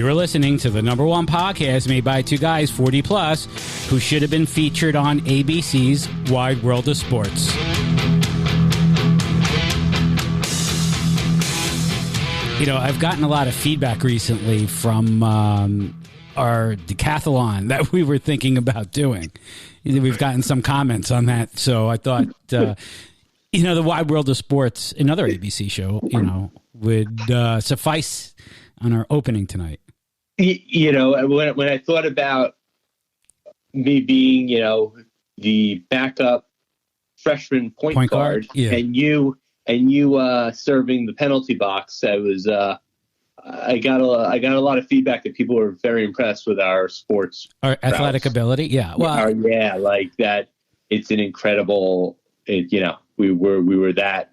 You are listening to the number one podcast made by two guys 40 plus who should have been featured on ABC's Wide World of Sports. You know, I've gotten a lot of feedback recently from our decathlon that we were thinking about doing. We've gotten some comments on that, so I thought, the Wide World of Sports, another ABC show, would suffice on our opening tonight. When I thought about me being, the backup freshman point guard, yeah. and you serving the penalty box, I got a lot of feedback that people were very impressed with our sports, our athletic ability. Yeah, well, like that. It's an incredible. We were that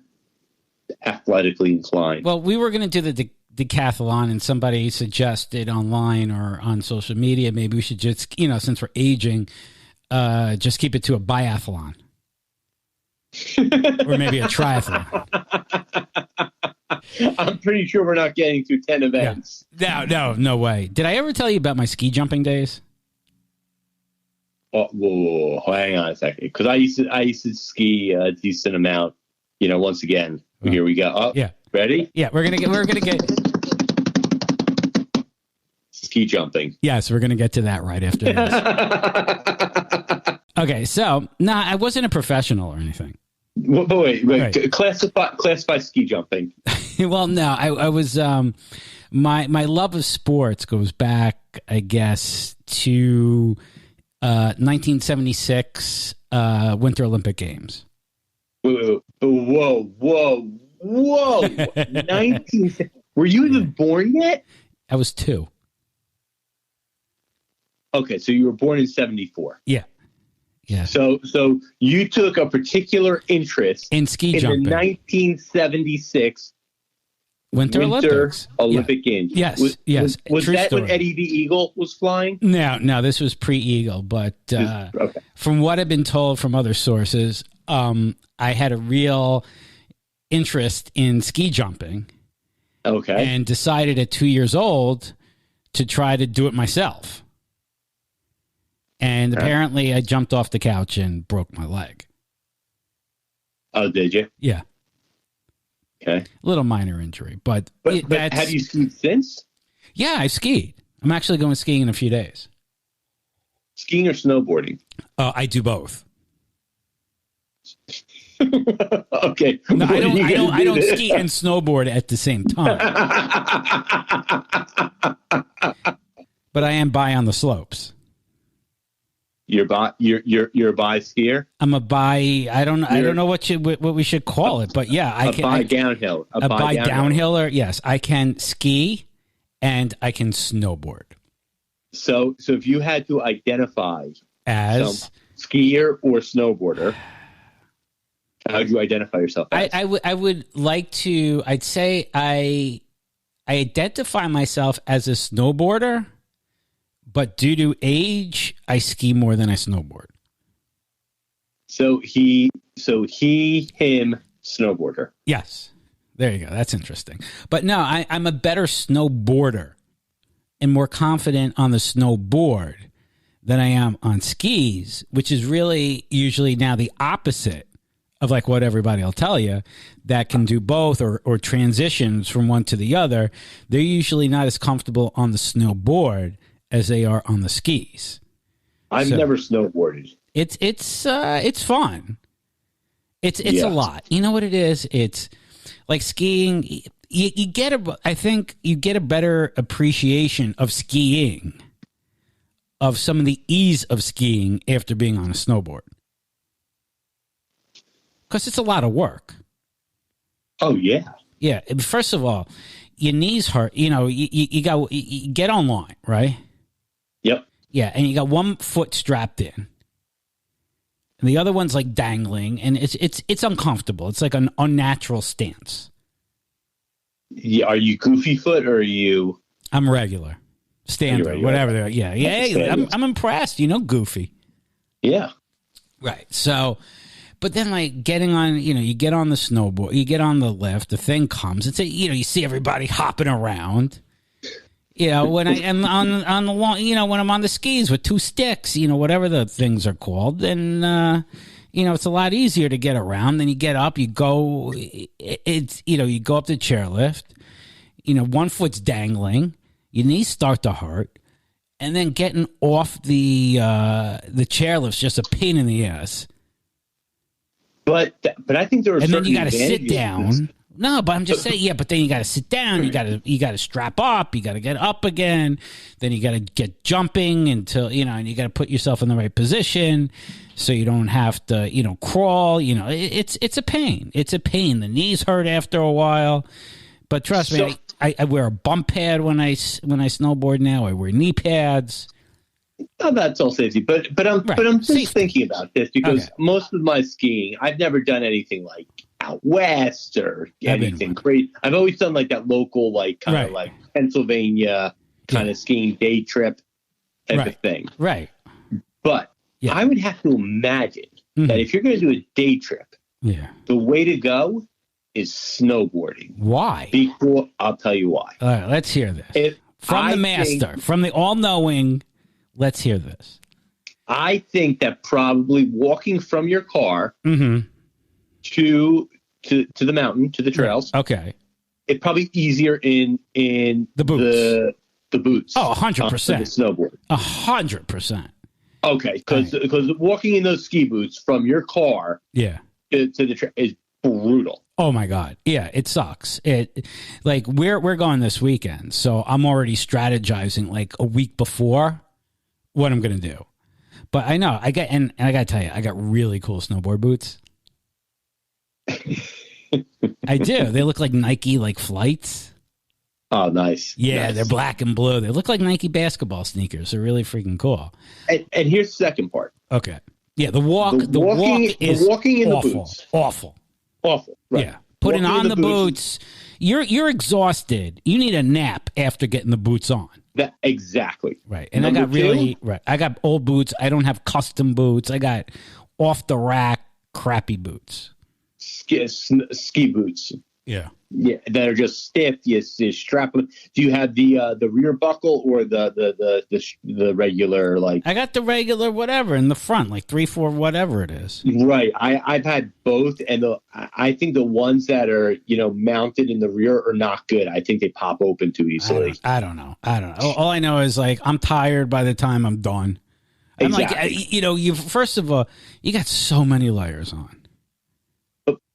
athletically inclined. Well, we were going to do the decathlon, and somebody suggested online or on social media maybe we should just, since we're aging, just keep it to a biathlon or maybe a triathlon. I'm pretty sure we're not getting through 10 events. Yeah. No way. Did I ever tell you about my ski jumping days? Oh, whoa, hang on a second, because I used to ski a decent amount. Once again, here we go. Oh, yeah. Ready? Yeah, we're gonna get ski jumping. Yes, we're gonna get to that right after this. Okay, so I wasn't a professional or anything. Wait. Right. Classify ski jumping. Well, no, I was. My love of sports goes back, I guess, to 1976 Winter Olympic Games. Whoa! 19. Were you even born yet? I was 2. Okay, so you were born in 74. Yeah. So you took a particular interest in ski jumping in the 1976 Winter Olympic Games. Yes. Was True that story. when Eddie the Eagle was flying? No, this was pre-Eagle, but from what I've been told from other sources, I had a real interest in ski jumping. Okay. And decided at 2 years old to try to do it myself. And apparently I jumped off the couch and broke my leg. Oh, did you? Yeah. Okay. A little minor injury, but have you skied since? Yeah, I skied. I'm actually going skiing in a few days. Skiing or snowboarding? I do both. Okay. No, I don't ski and snowboard at the same time. But I am bi on the slopes. You're a bi skier? I'm a bi. I don't know what we should call it, but yeah, I can. Bi downhill. A bi downhiller. Yes, I can ski and I can snowboard. So if you had to identify as skier or snowboarder, how would you identify yourself as? I would like to. I'd say I identify myself as a snowboarder. But due to age, I ski more than I snowboard. So him, snowboarder. Yes. There you go. That's interesting. But no, I'm a better snowboarder and more confident on the snowboard than I am on skis, which is really usually now the opposite of like what everybody will tell you that can do both or transitions from one to the other. They're usually not as comfortable on the snowboard as they are on the skis. I've never snowboarded. It's fun. It's a lot. You know what it is? It's like skiing. I think you get a better appreciation of skiing, of some of the ease of skiing after being on a snowboard. Because it's a lot of work. Oh, yeah. Yeah. First of all, your knees hurt. You get online, right? Yep. Yeah, and you got one foot strapped in, and the other one's like dangling, and it's uncomfortable. It's like an unnatural stance. Yeah, are you goofy foot or are you? I'm regular, standard, whatever. Yeah. I'm impressed. Goofy. Yeah. Right. So, but then like getting on, you get on the snowboard, you get on the lift, the thing comes. You see everybody hopping around. You know, when I am on the long, you know, when I'm on the skis with 2 sticks, you know, whatever the things are called, then you know, it's a lot easier to get around. Then you get up, you go, it's, you know, you go up the chairlift, you know, one foot's dangling, your knees start to hurt, and then getting off the chairlift's just a pain in the ass. But I think there are and then you got to advantages sit down. No, but I'm just saying, yeah, but then you got to sit down, you got to strap up, you got to get up again, then you got to get jumping until, you know, and you got to put yourself in the right position so you don't have to, you know, crawl, you know, it's a pain. It's a pain. The knees hurt after a while, but trust me, I wear a bump pad when I snowboard now. I wear knee pads. Oh, that's all safety, but I'm just safety. Thinking about this because most of my skiing, I've never done anything like out west or anything crazy. I've always done like that local, like kind of like Pennsylvania kind of skiing day trip type of thing. Right. But I would have to imagine that if you're going to do a day trip, the way to go is snowboarding. Why? Because I'll tell you why. All right, let's hear this. From the master, from the all-knowing, let's hear this. I think that probably walking from your car to the mountain, to the trails. Okay. It's probably easier in the boots. The boots. Oh, 100%. The snowboard. 100%. Okay, because walking in those ski boots from your car to the trail is brutal. Oh my God. Yeah, it sucks. Like we're going this weekend, so I'm already strategizing like a week before what I'm going to do. But I know I got to tell you, I got really cool snowboard boots. I do. They look like Nike like flights. Oh, nice. Yeah, nice. They're black and blue. They look like Nike basketball sneakers. They're really freaking cool. And here's the second part. Okay. Yeah, the walk is walking in awful. The boots. Awful. Right. Yeah. Putting on the boots. You're exhausted. You need a nap after getting the boots on. Exactly. Right. And I got old boots. I don't have custom boots. I got off the rack crappy boots. Ski boots. Yeah. Yeah, that are just stiff. You strap them. Do you have the rear buckle or the regular like? I got the regular whatever in the front, like 3/4 whatever it is. Right. I've had both, and I think the ones that are mounted in the rear are not good. I think they pop open too easily. I don't know. All I know is like I'm tired by the time I'm done. Exactly. I'm like, you first of all, you got so many layers on.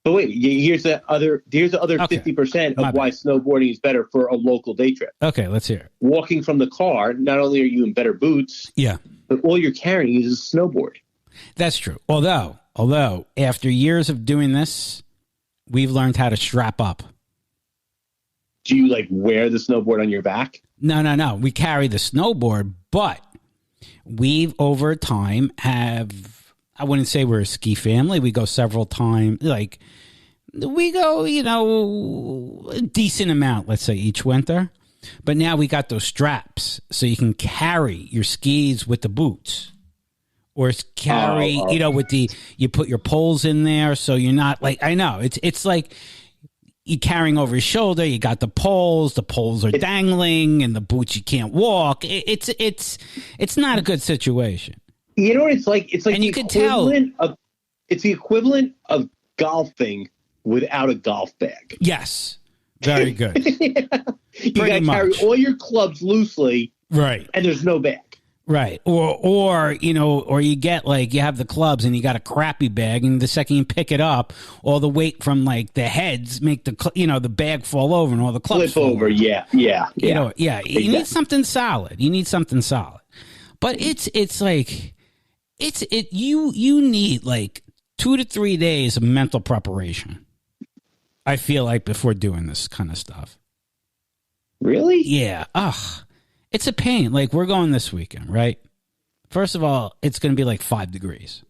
But wait, here's the other 50% of why snowboarding is better for a local day trip. Okay, let's hear it. Walking from the car, not only are you in better boots, but all you're carrying is a snowboard. That's true. Although after years of doing this, we've learned how to strap up. Do you like wear the snowboard on your back? No. We carry the snowboard, but we've over time I wouldn't say we're a ski family. We go several times. Like, we go, a decent amount, let's say, each winter. But now we got those straps, so you can carry your skis with the boots. Or carry, with you put your poles in there, so you're not, like, I know. It's like you're carrying over your shoulder. You got the poles are dangling, and the boots you can't walk. It's not a good situation. You know what it's like? It's like and you can tell it's the equivalent of golfing without a golf bag. Yes, very good. You got to carry all your clubs loosely, right? And there's no bag, right? Or you get like you have the clubs and you got a crappy bag, and the second you pick it up, all the weight from like the heads make the bag fall over and all the clubs flip over. Yeah. Exactly. You need something solid. But it's like. You need like 2 to 3 days of mental preparation. I feel like before doing this kind of stuff. Really? Yeah. It's a pain. Like we're going this weekend, right? First of all, it's going to be like 5 degrees.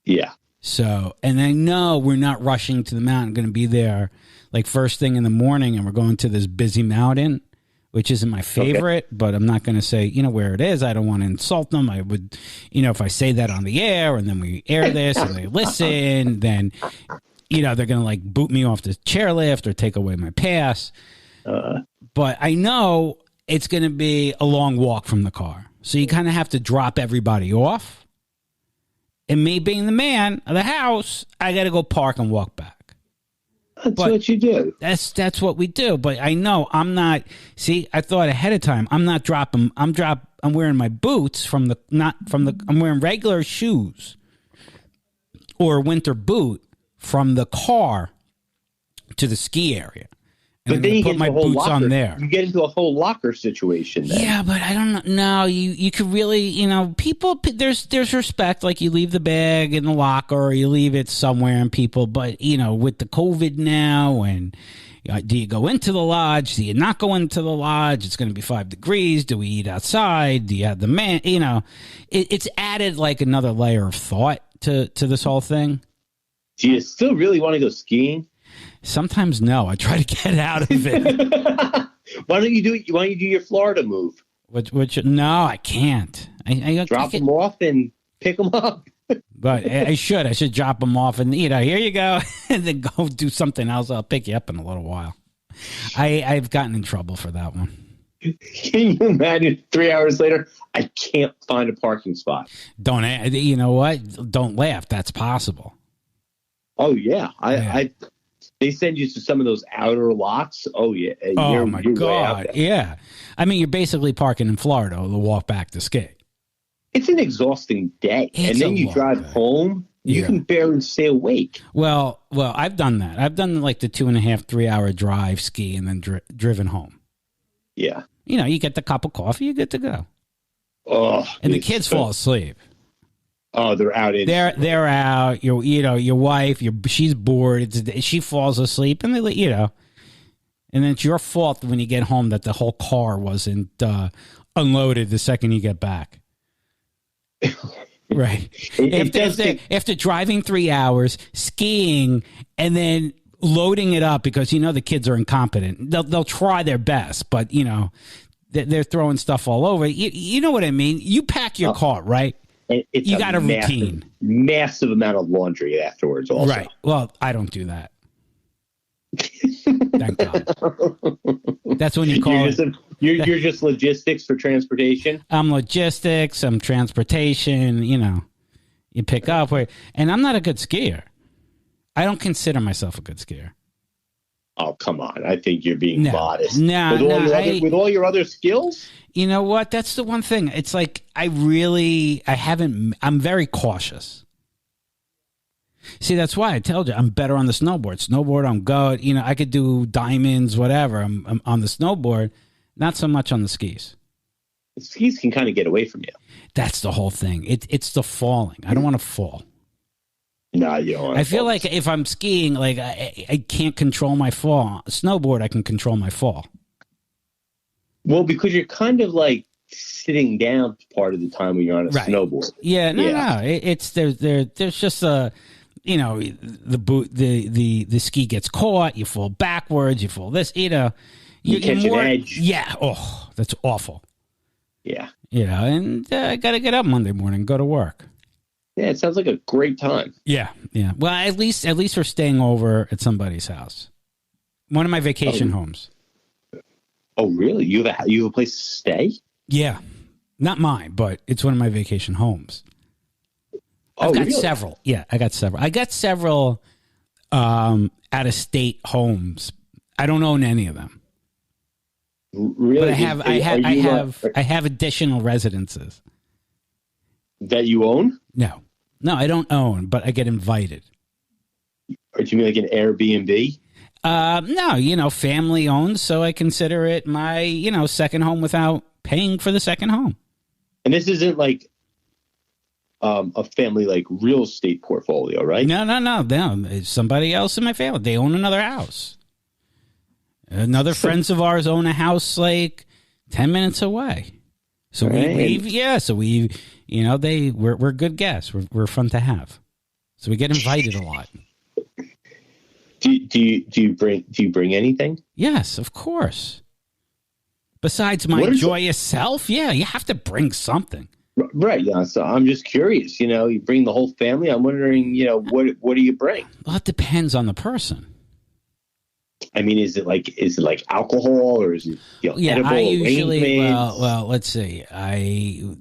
Yeah. So, and I know we're not rushing to the mountain. Going to be there like first thing in the morning, and we're going to this busy mountain, which isn't my favorite, but I'm not going to say, where it is. I don't want to insult them. I would, if I say that on the air and then we air this and they listen, then, they're going to like boot me off the chairlift or take away my pass. But I know it's going to be a long walk from the car. So you kind of have to drop everybody off. And me being the man of the house, I got to go park and walk back. That's what you do. That's what we do. But I know I'm not. See, I thought ahead of time. I'm not dropping. I'm wearing my boots I'm wearing regular shoes or a winter boot from the car to the ski area. And but then you put my boots on there. You get into a whole locker situation then. Yeah, but I don't know. No, you could really, people, there's respect. Like you leave the bag in the locker or you leave it somewhere and people, but, with the COVID now and do you go into the lodge? Do you not go into the lodge? It's going to be 5 degrees. Do we eat outside? Do you have the man? It's added like another layer of thought to this whole thing. Do you still really want to go skiing? Sometimes no. I try to get out of it. Why don't you do your Florida move? Which no, I can't. I drop them off and pick them up. But I should drop them off and here you go, and then go do something else. I'll pick you up in a little while. I've gotten in trouble for that one. Can you imagine 3 hours later? I can't find a parking spot. You know what? Don't laugh. That's possible. Oh yeah, they send you to some of those outer lots. Oh, yeah. Oh, my God. Yeah. I mean, you're basically parking in Florida to walk back to ski. It's an exhausting day. And then you drive home. You can barely stay awake. Well, I've done that. I've done like the 2.5, 3 hour drive ski and then driven home. Yeah. You get the cup of coffee, you're good to go. Oh, and the kids fall asleep. Oh, they're out. They're out. Your wife. She's bored. She falls asleep, and and then it's your fault when you get home that the whole car wasn't unloaded the second you get back. Right. After driving 3 hours, skiing, and then loading it up because the kids are incompetent. They'll try their best, but they're throwing stuff all over. You know what I mean? You pack your car, right? You got a routine. Massive amount of laundry afterwards also. Right. Well, I don't do that. Thank God. That's when you call you're just logistics for transportation? I'm logistics. I'm transportation. You pick up. And I'm not a good skier. I don't consider myself a good skier. Oh, come on. I think you're being modest. With all your other skills? You know what? That's the one thing. It's like I'm very cautious. See, that's why I told you I'm better on the snowboard. Snowboard, I'm good. I could do diamonds, whatever. I'm on the snowboard, not so much on the skis. The skis can kind of get away from you. That's the whole thing. It's the falling. I don't want to fall. No, you don't want to I feel like if I'm skiing, like I can't control my fall. Snowboard, I can control my fall. Well, because you're kind of like sitting down part of the time when you're on a snowboard. Yeah, no. It's there's just a the ski gets caught, you fall backwards, you fall this, you catch an edge. Yeah, oh, that's awful. Yeah. And I got to get up Monday morning and go to work. Yeah, it sounds like a great time. Yeah. Well, at least we're staying over at somebody's house. One of my vacation homes. Oh, really? You have a place to stay? Yeah. Not mine, but it's one of my vacation homes. I've got several. Yeah, I got several. I got several out-of-state homes. I don't own any of them. Really? But I have additional residences. That you own? No, I don't own, but I get invited. Or do you mean like an Airbnb? No, family owned, so I consider it my, second home without paying for the second home. And this isn't like a family like real estate portfolio, right? No. It's somebody else in my family. They own another house. Another friends of ours own a house like 10 minutes away. So we're good guests. We're fun to have. So we get invited a lot. Do you bring anything? Yes, of course. Besides my joyous self, you have to bring something. Right. Yeah. So I'm just curious. You bring the whole family. I'm wondering. What do you bring? Well, it depends on the person. I mean, is it like alcohol, or is it edible? I usually well, let's see. I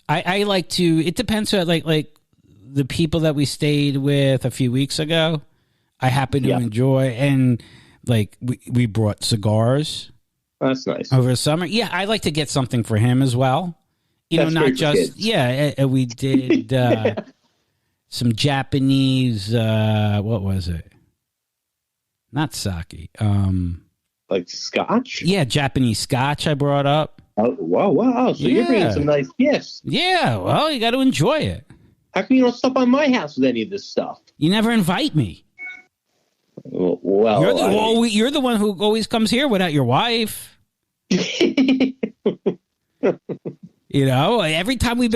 like to. It depends on like the people that we stayed with a few weeks ago. I happen to enjoy, and like we brought cigars. That's nice. Over the summer. Yeah, I like to get something for him as well. That's not just we did some Japanese. What was it? Not sake. Like scotch? Yeah, Japanese scotch I brought up. Oh, wow. So you're bringing some nice gifts. Yeah, well, you got to enjoy it. How come you don't stop by my house with any of this stuff? You never invite me. Well, you're the one who always comes here without your wife. Every time we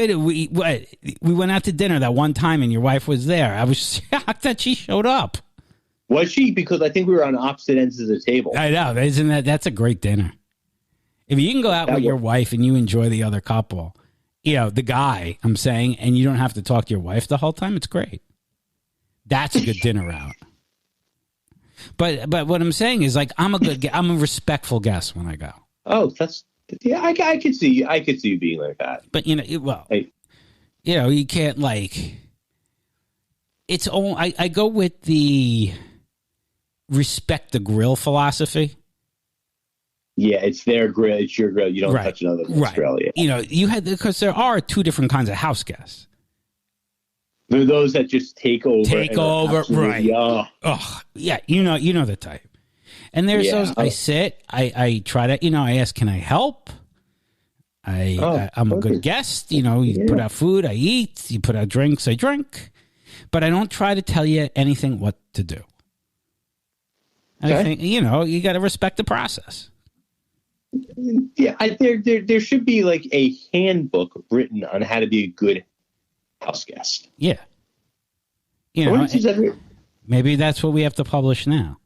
went out to dinner that one time and your wife was there. I was shocked that she showed up. Was she? Because I think we were on opposite ends of the table. I know. That's a great dinner. If you can go out with your wife and you enjoy the other couple, the guy, I'm saying, and you don't have to talk to your wife the whole time, it's great. That's a good dinner out. But what I'm saying is, like, I'm a respectful guest when I go. Oh, I could see you being like that. But you can't it's all I go with the respect the grill philosophy. Yeah, it's their grill, it's your grill. You don't touch another grill. Yeah. Because there are two different kinds of house guests. There are those that just take over, right? Oh, yeah, you know the type. And there's those. I sit. I try to. I ask, can I help? I'm a good guest. You put out food, I eat. You put out drinks, I drink. But I don't try to tell you anything what to do. Okay. I think you got to respect the process. Yeah, there should be like a handbook written on how to be a good house guest. Yeah. Maybe that's what we have to publish now.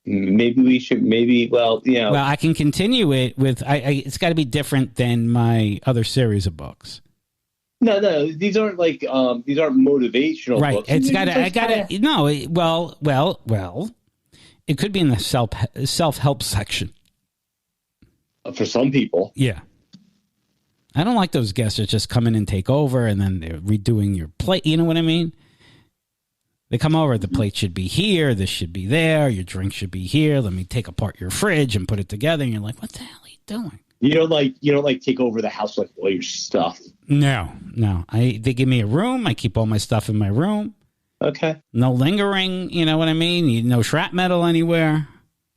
Maybe we should. Well, I can continue it with. It's got to be different than my other series of books. No, these aren't these aren't motivational books. It's got to. I got to. No, well. It could be in the self-help section. For some people, yeah. I don't like those guests that just come in and take over, and then they're redoing your plate. You know what I mean? They come over, the plate should be here, this should be there, your drink should be here. Let me take apart your fridge and put it together. And you're like, what the hell are you doing? You don't like take over the house like all your stuff. No. They give me a room. I keep all my stuff in my room. Okay. No lingering. You know what I mean? No shrapnel anywhere.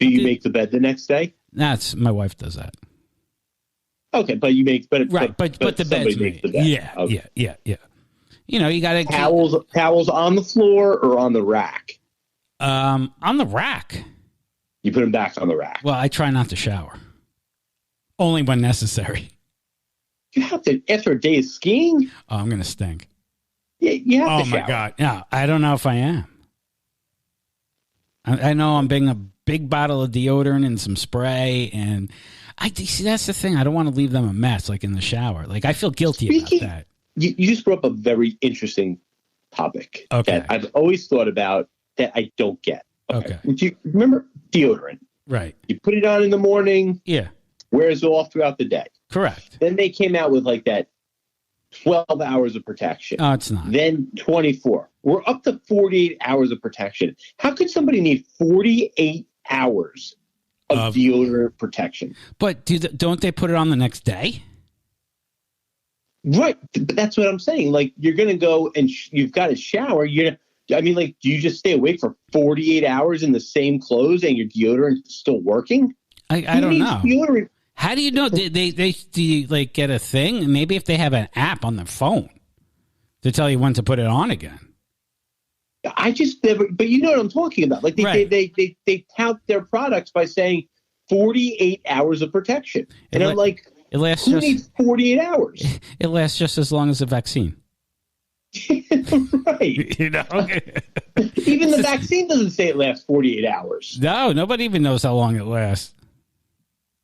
Do you make the bed the next day? That's my wife does that. Okay, but you make but the bed's made. Yeah, okay. Yeah. You got to towels on the floor or on the rack. On the rack. You put them back on the rack. Well, I try not to shower. Only when necessary. You have to after a day of skiing. Oh, I'm gonna stink. Yeah, you have to shower. Oh my God! No, I don't know if I am. I know I'm bringing a big bottle of deodorant and some spray, and see that's the thing. I don't want to leave them a mess, like in the shower. Like I feel guilty about that. You just brought up a very interesting topic that I've always thought about that I don't get. Okay. Would you remember deodorant? Right. You put it on in the morning. Yeah. Wears off throughout the day. Correct. Then they came out with like that 12 hours of protection. Oh, it's not. Then 24. We're up to 48 hours of protection. How could somebody need 48 hours of deodorant protection? But don't they put it on the next day? Right. But that's what I'm saying. Like, you're going to go and you've got to shower. Do you just stay awake for 48 hours in the same clothes and your deodorant is still working? I don't know. Deodorant? How do you know? Do you like get a thing? Maybe if they have an app on their phone to tell you when to put it on again. I just never, but you know what I'm talking about. Like they tout their products by saying 48 hours of protection. And I'm like, who needs 48 hours? It lasts just as long as the vaccine. Right. You know? Even the vaccine doesn't say it lasts 48 hours. No, nobody even knows how long it lasts.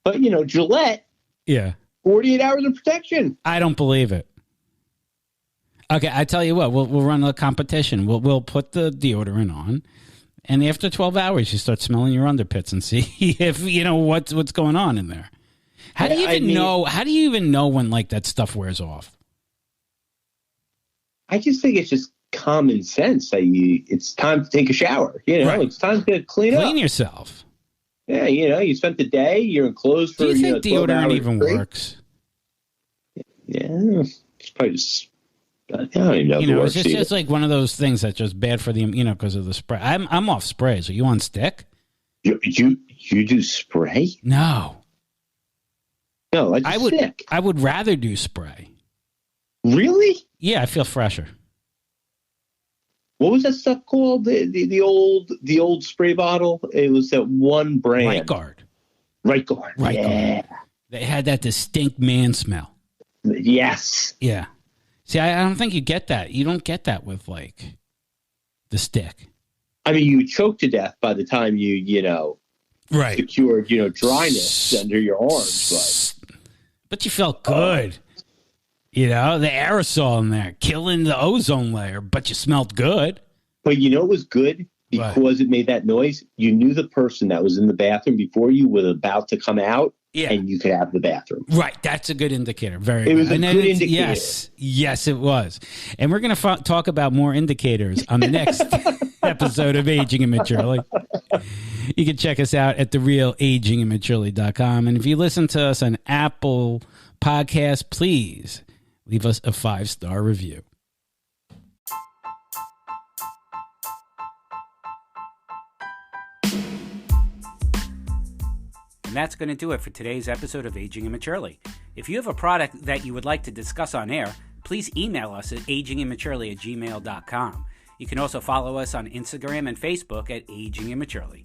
But, Gillette. Yeah. 48 hours of protection. I don't believe it. Okay, I tell you what, we'll run a competition. We'll put the deodorant on. And after 12 hours, you start smelling your underpits and see if what's going on in there. How do you even know? How do you even know when like that stuff wears off? I just think it's just common sense that it's time to take a shower. Right. It's time to clean yourself. Yeah, you spent the day. You're in clothes for. Do you think deodorant even works? Yeah, it's probably just. I don't even know. It's just like one of those things that's just bad for the because of the spray. I'm off sprays. Are you on stick? You do spray? No. No, I would. Stick. I would rather do spray. Really? Yeah, I feel fresher. What was that stuff called? The old spray bottle. It was that one brand. Right guard. Yeah. They had that distinct man smell. Yes. Yeah. See, I don't think you get that. You don't get that with, like, the stick. I mean, you choke to death by the time you secured, dryness under your arms. But you felt good. The aerosol in there, killing the ozone layer, but you smelled good. But it was good because it made that noise. You knew the person that was in the bathroom before you was about to come out. Yeah. And you could have the bathroom. Right. That's a good indicator. Very good. It was a good indicator. Yes, it was. And we're going to talk about more indicators on the next episode of Aging Immaturely. You can check us out at therealagingimmaturely.com. And if you listen to us on Apple Podcasts, please leave us a 5-star review. And that's going to do it for today's episode of Aging Immaturely. If you have a product that you would like to discuss on air, please email us at agingimmaturely@gmail.com. You can also follow us on Instagram and Facebook at Aging Immaturely.